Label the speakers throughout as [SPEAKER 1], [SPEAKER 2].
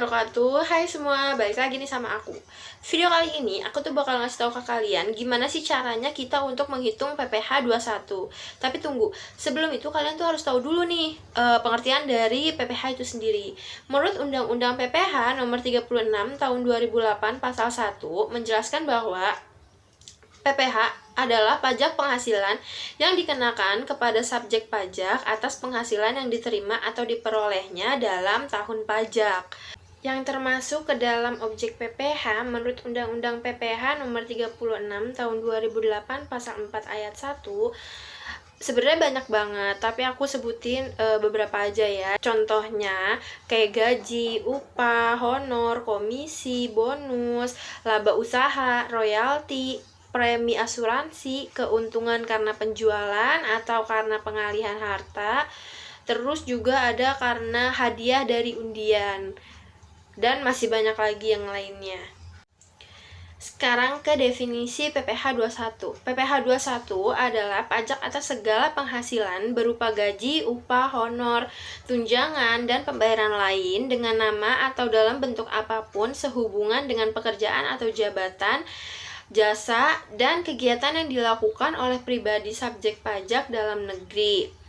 [SPEAKER 1] wabarakatuh. Hai semua, balik lagi nih sama aku. Video kali ini aku tuh bakal ngasih tahu ke kalian gimana sih caranya kita untuk menghitung PPh 21. Tapi tunggu, sebelum itu kalian tuh harus tahu dulu nih pengertian dari PPh itu sendiri. Menurut Undang-Undang PPh nomor 36 tahun 2008 pasal 1 menjelaskan bahwa PPh adalah pajak penghasilan yang dikenakan kepada subjek pajak atas penghasilan yang diterima atau diperolehnya dalam tahun pajak. Yang termasuk ke dalam objek PPh menurut Undang-Undang PPh nomor 36 tahun 2008 pasal 4 ayat 1 sebenarnya banyak banget, tapi aku sebutin beberapa aja ya. Contohnya kayak gaji, upah, honor, komisi, bonus, laba usaha, royalti, premi asuransi, keuntungan karena penjualan atau karena pengalihan harta. Terus juga ada karena hadiah dari undian. Dan masih banyak lagi yang lainnya. Sekarang ke definisi PPh 21. PPh 21 adalah pajak atas segala penghasilan berupa gaji, upah, honor, tunjangan, dan pembayaran lain dengan nama atau dalam bentuk apapun sehubungan dengan pekerjaan atau jabatan, jasa, dan kegiatan yang dilakukan oleh pribadi subjek pajak dalam negeri.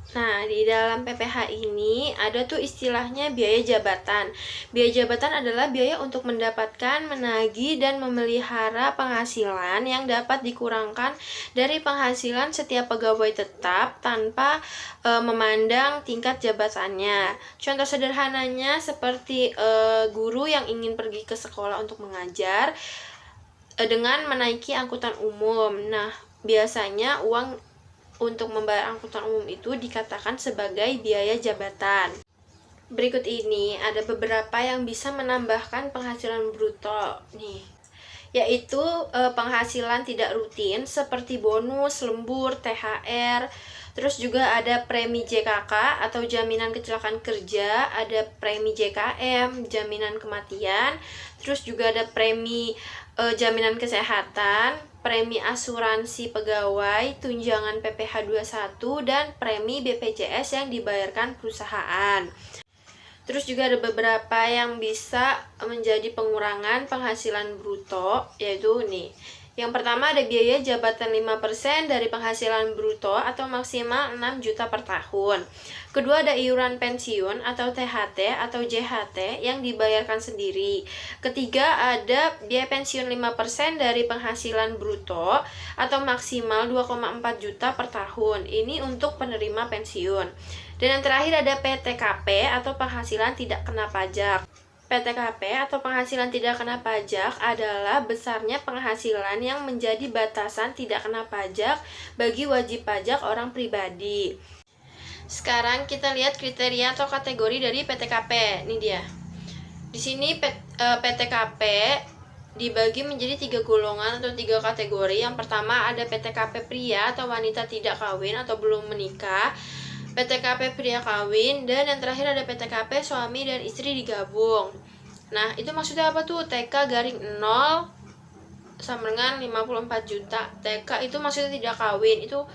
[SPEAKER 1] Nah, di dalam PPh ini ada tuh istilahnya biaya jabatan. Biaya jabatan adalah biaya untuk mendapatkan, menagih, dan memelihara penghasilan yang dapat dikurangkan dari penghasilan setiap pegawai tetap tanpa memandang tingkat jabatannya. Contoh sederhananya seperti guru yang ingin pergi ke sekolah untuk mengajar dengan menaiki angkutan umum. Nah, biasanya uang untuk membayar angkutan umum itu dikatakan sebagai biaya jabatan. Berikut ini ada beberapa yang bisa menambahkan penghasilan bruto nih, yaitu penghasilan tidak rutin seperti bonus, lembur, THR. Terus juga ada premi JKK atau jaminan kecelakaan kerja, ada premi JKM, jaminan kematian. Terus juga ada premi jaminan kesehatan, premi asuransi pegawai, tunjangan PPh 21, dan premi BPJS yang dibayarkan perusahaan. Terus juga ada beberapa yang bisa menjadi pengurangan penghasilan bruto, yaitu nih. Yang pertama ada biaya jabatan 5% dari penghasilan bruto atau maksimal 6 juta per tahun. Kedua ada iuran pensiun atau THT atau JHT yang dibayarkan sendiri. Ketiga ada biaya pensiun 5% dari penghasilan bruto atau maksimal 2,4 juta per tahun. Ini untuk penerima pensiun. Dan yang terakhir ada PTKP atau penghasilan tidak kena pajak. PTKP atau penghasilan tidak kena pajak adalah besarnya penghasilan yang menjadi batasan tidak kena pajak bagi wajib pajak orang pribadi. Sekarang kita lihat kriteria atau kategori dari PTKP. Ini dia. Di sini PTKP dibagi menjadi 3 golongan atau 3 kategori. Yang pertama ada PTKP pria atau wanita tidak kawin atau belum menikah, PTKP pria kawin, dan yang terakhir ada PTKP suami dan istri digabung. Nah, itu maksudnya apa tuh? TK garing 0 sama dengan 54 juta. TK itu maksudnya tidak kawin. Itu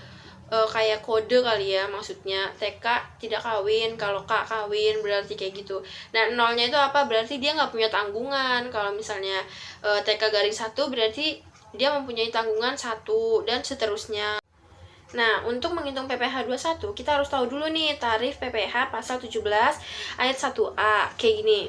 [SPEAKER 1] kayak kode kali ya maksudnya. TK tidak kawin, kalau K kawin berarti kayak gitu. Nah, nolnya itu apa? Berarti dia nggak punya tanggungan. Kalau misalnya TK garing 1 berarti dia mempunyai tanggungan 1 dan seterusnya. Nah, untuk menghitung PPh 21, kita harus tahu dulu nih tarif PPh pasal 17 ayat 1A. Kayak gini.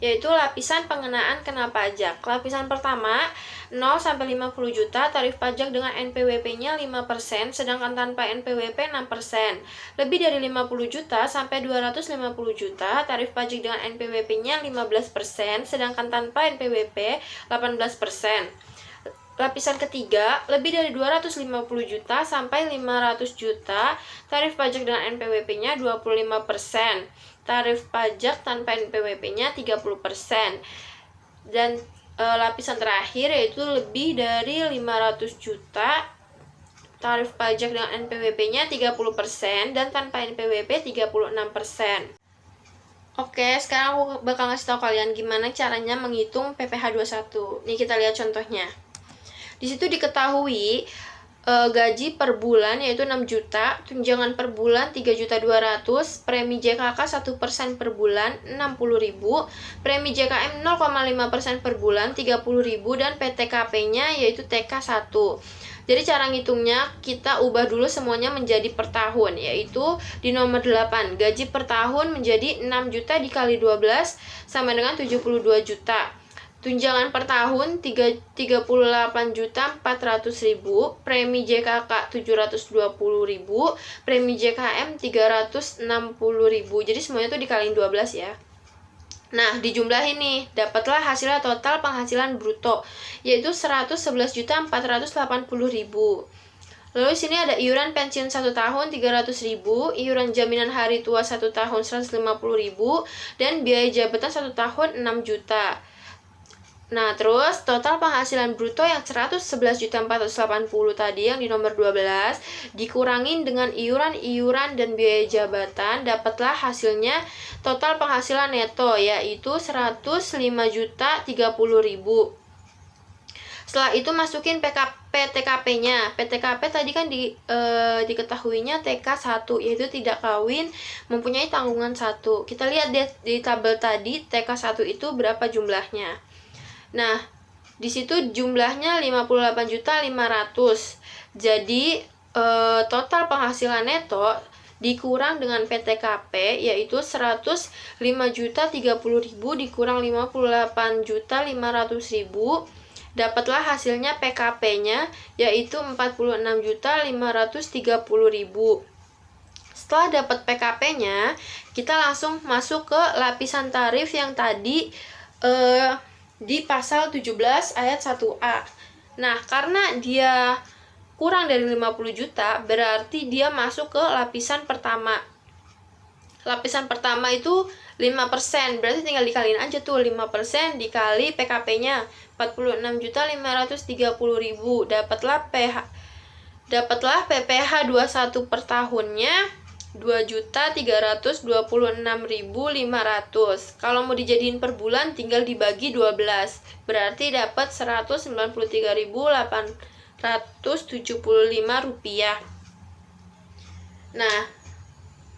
[SPEAKER 1] Yaitu lapisan pengenaan kena pajak. Lapisan pertama 0 sampai 50 juta tarif pajak dengan NPWP-nya 5%, sedangkan tanpa NPWP 6%. Lebih dari 50 juta sampai 250 juta tarif pajak dengan NPWP-nya 15%, sedangkan tanpa NPWP 18%. Lapisan ketiga, lebih dari 250 juta sampai 500 juta, tarif pajak dengan NPWP-nya 25%. Tarif pajak tanpa NPWP-nya 30%. Dan lapisan terakhir yaitu lebih dari 500 juta, tarif pajak dengan NPWP-nya 30% dan tanpa NPWP 36%. Oke, sekarang aku bakal ngasih tahu kalian gimana caranya menghitung PPh 21. Nih kita lihat contohnya. Di situ diketahui gaji per bulan yaitu 6 juta, tunjangan per bulan 3.200.000, premi JKK 1% per bulan 60.000, premi JKM 0,5% per bulan 30.000, dan PTKP-nya yaitu TK1. Jadi cara ngitungnya kita ubah dulu semuanya menjadi per tahun, yaitu di nomor 8 gaji per tahun menjadi 6 juta dikali 12 sama dengan 72 juta. Tunjangan per tahun 38.400.000, premi JKK 720.000, premi JKM 360.000. Jadi semuanya tuh dikaliin 12 ya. Nah, dijumlahin nih, dapatlah hasilnya total penghasilan bruto, yaitu 111.480.000. Lalu sini ada iuran pensiun 1 tahun 300.000, iuran jaminan hari tua 1 tahun 150.000, dan biaya jabatan 1 tahun 6 juta. Nah, terus total penghasilan bruto yang 111.480 tadi yang di nomor 12 dikurangin dengan iuran-iuran dan biaya jabatan, dapatlah hasilnya total penghasilan neto yaitu 105.030.000. Setelah itu masukin PTKP-nya. PTKP tadi kan diketahuinya TK1 yaitu tidak kawin mempunyai tanggungan 1. Kita lihat deh di tabel tadi TK1 itu berapa jumlahnya. Nah, di situ jumlahnya 58.500. Jadi total penghasilan neto dikurang dengan PTKP yaitu 105.030.000 dikurang 58.500.000, dapatlah hasilnya PKP-nya yaitu 46.530.000. Setelah dapat PKP-nya, kita langsung masuk ke lapisan tarif yang tadi di pasal 17 ayat 1A. Nah, karena dia kurang dari 50 juta, berarti dia masuk ke lapisan pertama. Lapisan pertama itu 5%, berarti tinggal dikaliin aja tuh 5% dikali PKP-nya 46.530.000. Dapatlah PPh 21 per tahunnya 2.326.500. Kalau mau dijadiin per bulan tinggal dibagi 12, berarti dapat 193.875 rupiah. Nah,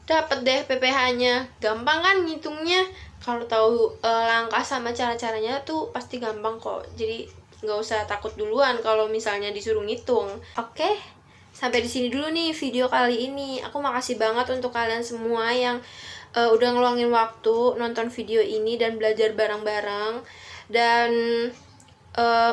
[SPEAKER 1] dapat deh PPh-nya. Gampang kan ngitungnya? Kalau tahu langkah sama cara-caranya tuh pasti gampang kok. Jadi nggak usah takut duluan kalau misalnya disuruh ngitung. Oke. Sampai di sini dulu nih video kali ini. Aku makasih banget untuk kalian semua yang udah ngeluangin waktu nonton video ini dan belajar bareng-bareng. Dan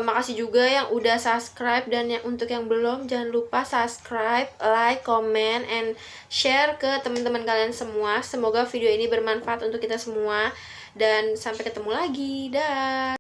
[SPEAKER 1] makasih juga yang udah subscribe, dan untuk yang belum jangan lupa subscribe, like, comment, and share ke teman-teman kalian semua. Semoga video ini bermanfaat untuk kita semua dan sampai ketemu lagi. Dah.